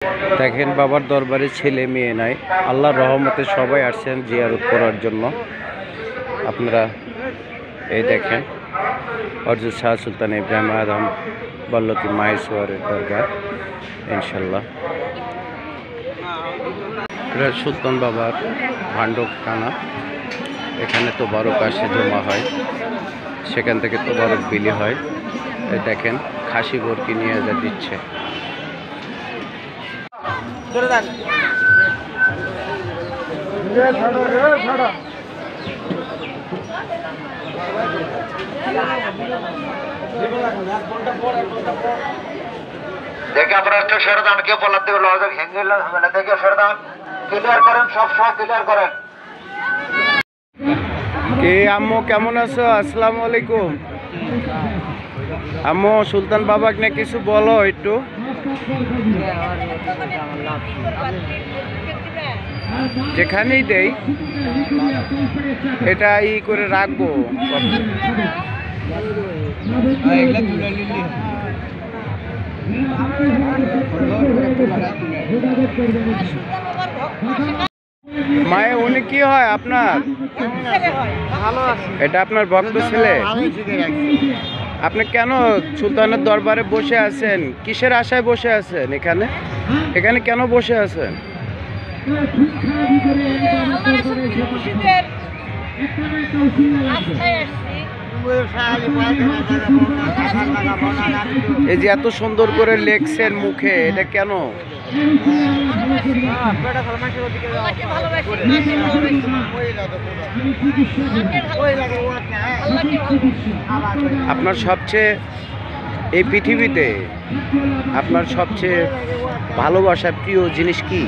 দেখেন বাবার দরবারে ছেলে মেয়ে নাই, আল্লাহর রহমতে সবাই আসছেন জিয়ারত করার জন্য। আপনারা এই দেখেন হযরত শাহ সুলতান ইব্রাহিম আদম বল্লকি মায়ের সোয়ারের দরগা ইনশাল্লাহ। এটা সুলতান বাবার ভান্ডখানা, এখানে তো বারো কাশে জমা হয়, সেখান থেকে তো বরফ বিলি হয়। এই দেখেন খাসি বরকি নিয়ে যা দিচ্ছে। দেখে আপনার একটু সেরে দেন, কেউ বলার দিকে লজক ভেঙে ঝামেলা দেখে সেরে দেন, ক্লিয়ার করেন, সব সময় ক্লিয়ার করেন। কে আম্মু কেমন আছো? আসসালামু আলাইকুম। আম্মু সুলতান বাবাকে নিয়ে কিছু বলো একটু। যেখানেই দেই এটা ই করে রাখবো। মায়ে উনি কি হয় আপনার? এটা আপনার ভক্ত ছেলে? আপনি কেন সুলতানের দরবারে বসে আছেন? কিসের আশায় বসে আছেন এখানে? এখানে কেন বসে আছেন? এই যে এত সুন্দর করে লেখছেন মুখে, এটা কেন? আপনার সবচেয়ে এই পৃথিবীতে আপনার সবচেয়ে ভালোবাসার প্রিয় জিনিস কি,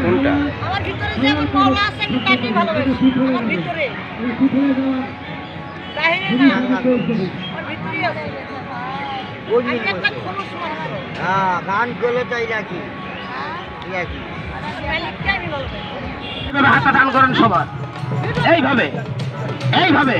কোনটা? আমার ভিতরে যে আমার মাওলা আছে, তাকে ভালোবাসি। আমার ভিতরে বাহিরে না, আমার ভিতরেই আছে। ওই একটা খোলস মারো। হ্যাঁ, গান গলে তাই রাখি। রাখি। মালিককে আমি ভালোবাসি। এভাবে হাতটা টান করেন সবার, এইভাবে এইভাবে।